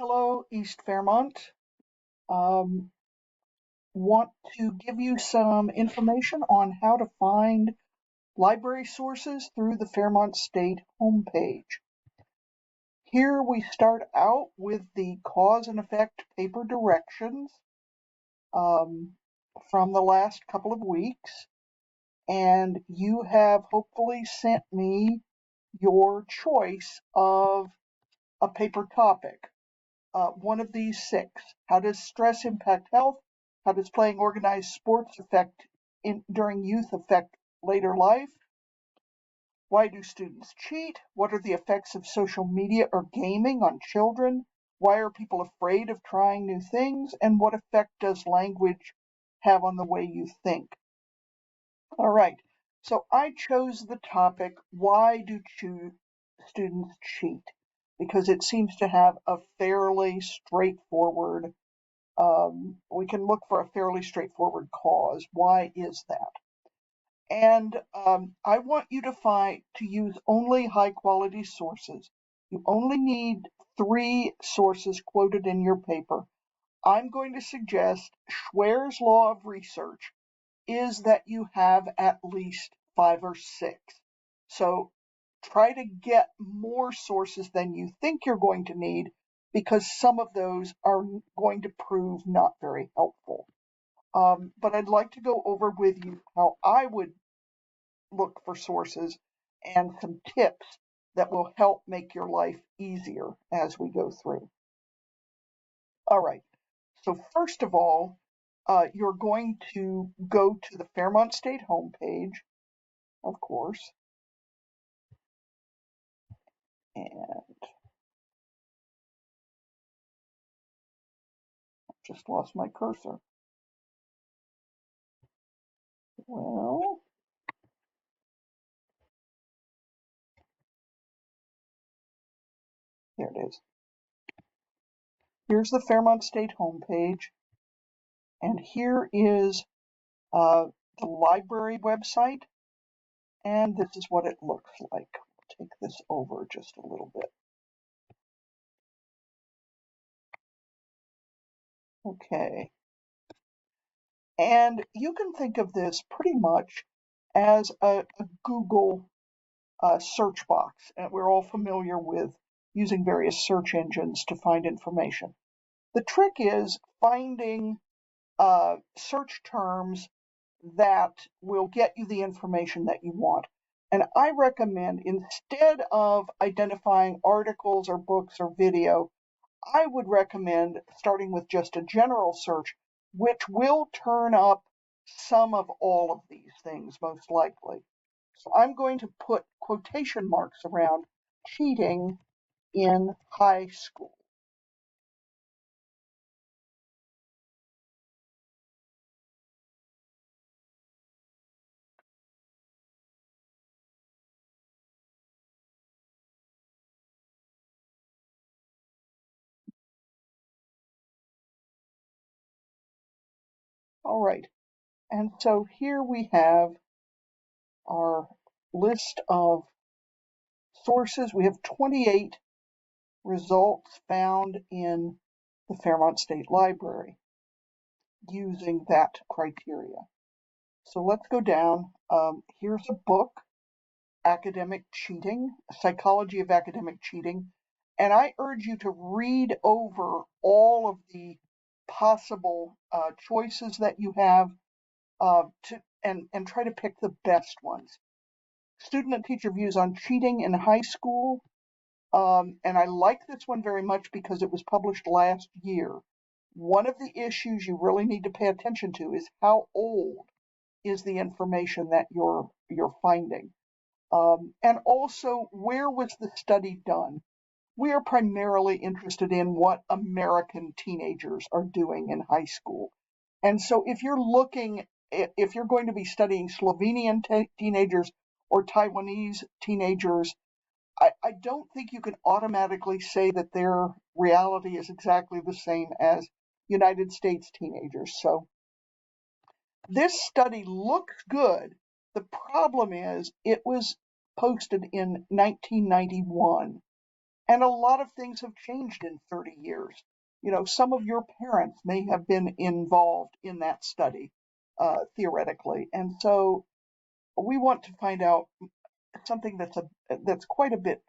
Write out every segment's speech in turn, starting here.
Hello, East Fairmont. Um, want to give you some information on how to find library sources through the Fairmont State homepage. Here we start out with the cause and effect paper directions um, from the last couple of weeks, and you have hopefully sent me your choice of a paper topic. One of these six. How does stress impact health? How does playing organized sports during youth affect later life? Why do students cheat? What are the effects of social media or gaming on children? Why are people afraid of trying new things? And what effect does language have on the way you think? All right, so I chose the topic, why do students cheat? Because it seems to have a fairly straightforward we can look for a fairly straightforward cause. Why is that? And I want you to use only high quality sources. You only need three sources quoted in your paper. I'm going to suggest Schwer's law of research is that you have at least five or six. So try to get more sources than you think you're going to need because some of those are going to prove not very helpful. But I'd like to go over with you how I would look for sources and some tips that will help make your life easier as we go through. All right. So first of all, you're going to go to the Fairmont State homepage, of course, and just lost my cursor. Well, here it is. Here's the Fairmont State homepage, and here is the library website, and this is what it looks like. I'll take this over just a little bit. Okay. And you can think of this pretty much as a Google search box. And we're all familiar with using various search engines to find information. The trick is finding search terms that will get you the information that you want. And I recommend instead of identifying articles or books or video, I would recommend starting with just a general search, which will turn up some of all of these things most likely. So I'm going to put quotation marks around cheating in high school. All right, and so here we have our list of sources. We have 28 results found in the Fairmont State Library using that criteria. So let's go down. Here's a book, Academic Cheating, Psychology of Academic Cheating. And I urge you to read over all of the possible choices that you have and try to pick the best ones. Student and teacher views on cheating in high school. And I like this one very much because it was published last year. One of the issues you really need to pay attention to is how old is the information that you're finding. And also, where was the study done? We are primarily interested in what American teenagers are doing in high school. And so if you're going to be studying Slovenian teenagers or Taiwanese teenagers, I don't think you can automatically say that their reality is exactly the same as United States teenagers. So this study looks good. The problem is it was posted in 1991, And a lot of things have changed in 30 years. You know, some of your parents may have been involved in that study, theoretically. And so we want to find out something that's quite a bit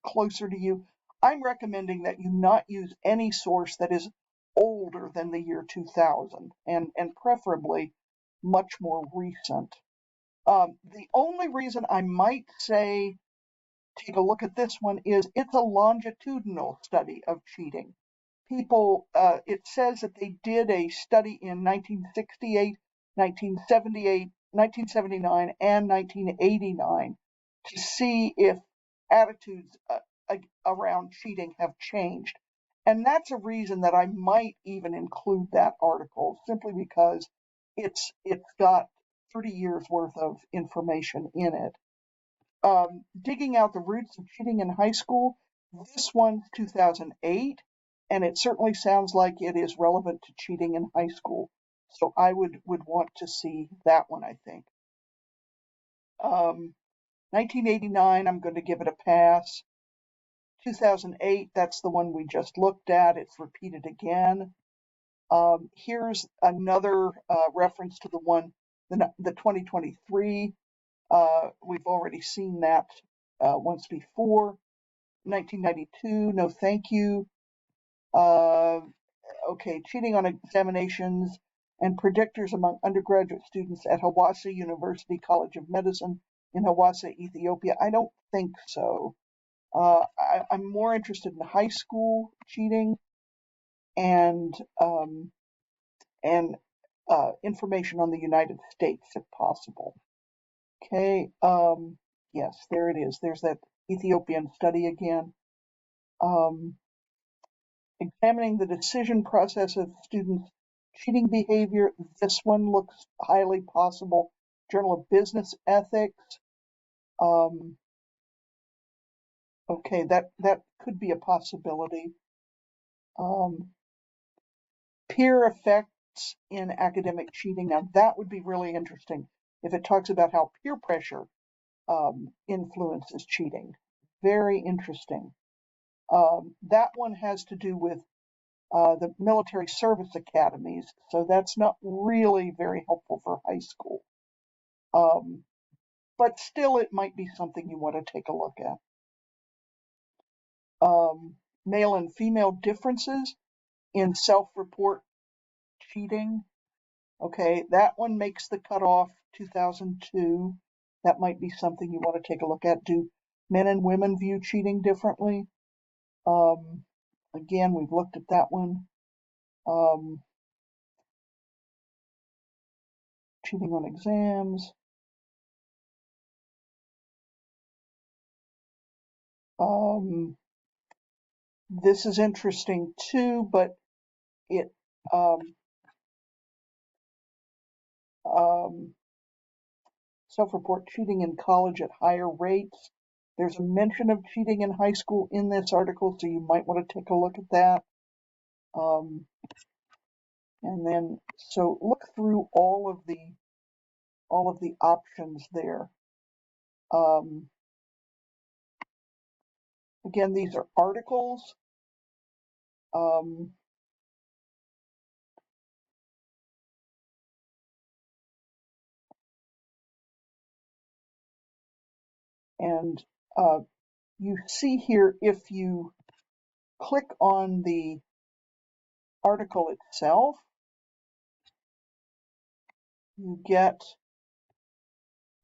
closer to you. I'm recommending that you not use any source that is older than the year 2000, and preferably much more recent. The only reason I might say take a look at this one is it's a longitudinal study of cheating. It says that they did a study in 1968, 1978, 1979, and 1989 to see if attitudes around cheating have changed. And that's a reason that I might even include that article, simply because it's got 30 years worth of information in it. Digging out the roots of cheating in high school. This one's 2008, and it certainly sounds like it is relevant to cheating in high school. So I would want to see that one, I think. 1989, I'm going to give it a pass. 2008, that's the one we just looked at. It's repeated again. Here's another reference to the 2023. We've already seen that once before. 1992, no thank you. Okay, cheating on examinations and predictors among undergraduate students at Hawassa University College of Medicine in Hawassa, Ethiopia. I don't think so. I'm more interested in high school cheating and um, and information on the United States if possible. Okay, yes, there it is. There's that Ethiopian study again. Um, Examining the decision process of students' cheating behavior. This one looks highly possible. Journal of Business Ethics. Um, okay, that could be a possibility. Um, Peer effects in academic cheating. Now that would be really interesting if it talks about how peer pressure influences cheating. Very interesting. That one has to do with the military service academies, so that's not really very helpful for high school. Um, but still, it might be something you want to take a look at. Male and female differences in self-report cheating. Okay, that one makes the cutoff 2002. That might be something you want to take a look at. Do men and women view cheating differently? Um, Again, we've looked at that one. Um, Cheating on exams. This is interesting too, but it um, um, self-report cheating in college at higher rates. There's a mention of cheating in high school in this article, so you might want to take a look at that. Um, and then, so look through all of the options there. Um, Again, these are articles. Um, and you see here, if you click on the article itself, you get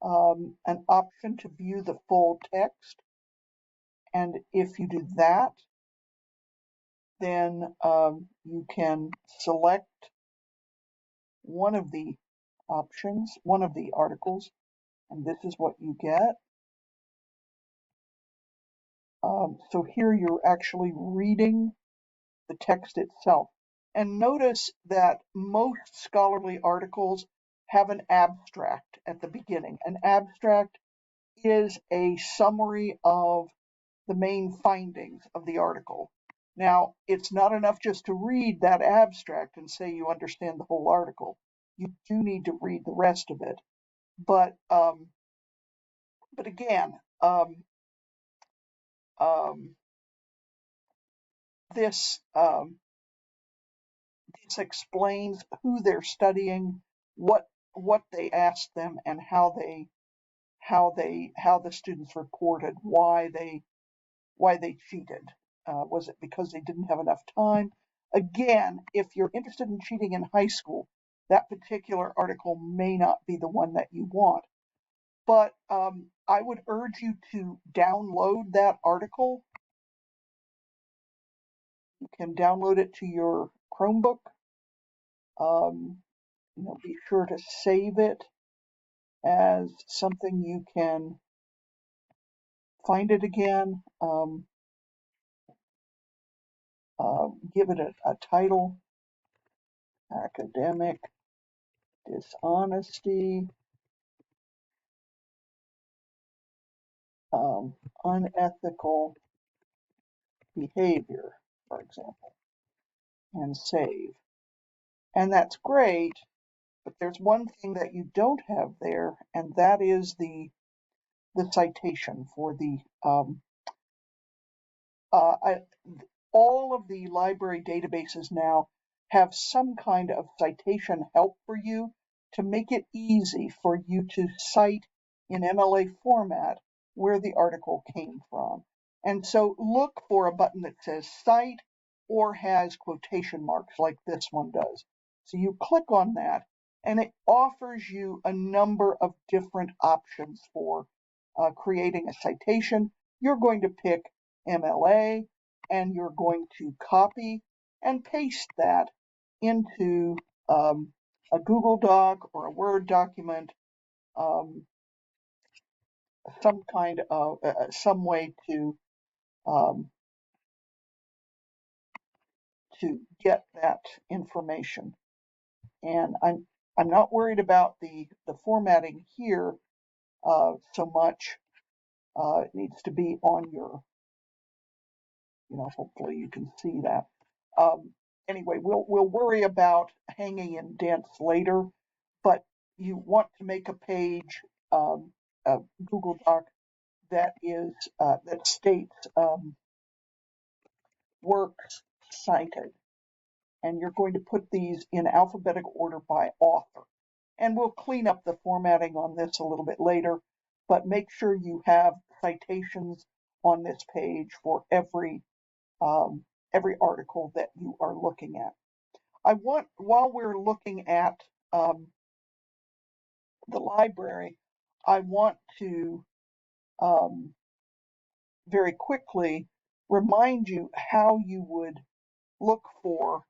an option to view the full text. And if you do that, then you can select one of the options, one of the articles, and this is what you get. So here you're actually reading the text itself. And notice that most scholarly articles have an abstract at the beginning. An abstract is a summary of the main findings of the article. Now, it's not enough just to read that abstract and say you understand the whole article. You do need to read the rest of it. But again, um, um, this this explains who they're studying, what they asked them, and how the students reported why they cheated. Was it because they didn't have enough time? Again, if you're interested in cheating in high school, that particular article may not be the one that you want. But I would urge you to download that article. You can download it to your Chromebook. Be sure to save it as something you can find it again. Give it a title: Academic Dishonesty, Unethical Behavior, for example, and save. And that's great, but there's one thing that you don't have there, and that is the citation for the all of the library databases now have some kind of citation help for you to make it easy for you to cite in MLA format where the article came from. And so look for a button that says cite or has quotation marks like this one does. So you click on that and it offers you a number of different options for creating a citation. You're going to pick MLA, and you're going to copy and paste that into a Google Doc or a Word document, some kind of some way um, to get that information. And I'm not worried about the formatting here so much. It needs to be on your, hopefully you can see that. Anyway, we'll worry about hanging indents later, but you want to make a page, a Google Doc that states works cited, and you're going to put these in alphabetical order by author. And we'll clean up the formatting on this a little bit later, but make sure you have citations on this page for every article that you are looking at. While we're looking at the library, I want to very quickly remind you how you would look for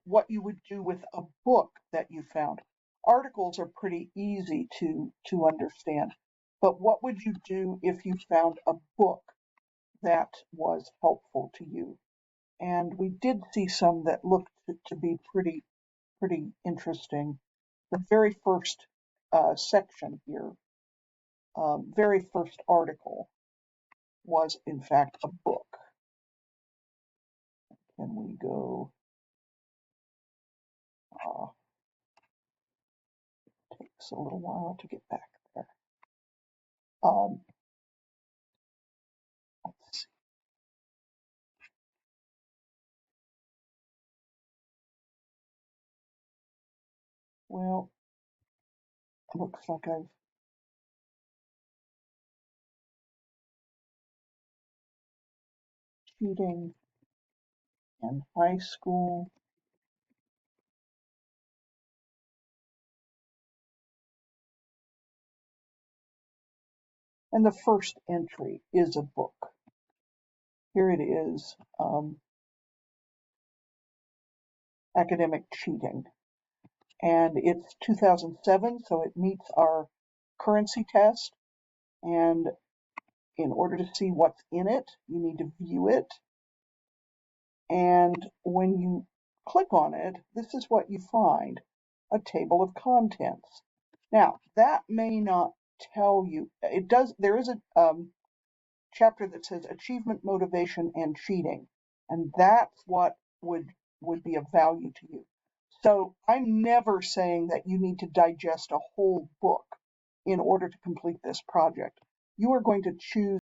what you would do with a book that you found. Articles are pretty easy to understand, but what would you do if you found a book that was helpful to you? And we did see some that looked to be pretty interesting. The very first section here, very first article, was in fact a book. Can we go? Takes a little while to get back there. Let's see. Well, it looks like I've cheating in high school. And the first entry is a book. Here it is, Academic Cheating. And it's 2007, so it meets our currency test. And in order to see what's in it, you need to view it. And when you click on it, this is what you find: a table of contents. Now, that may not tell you, there is a chapter that says achievement, motivation, and cheating, and that's what would be of value to you. So I'm never saying that you need to digest a whole book in order to complete this project. You are going to choose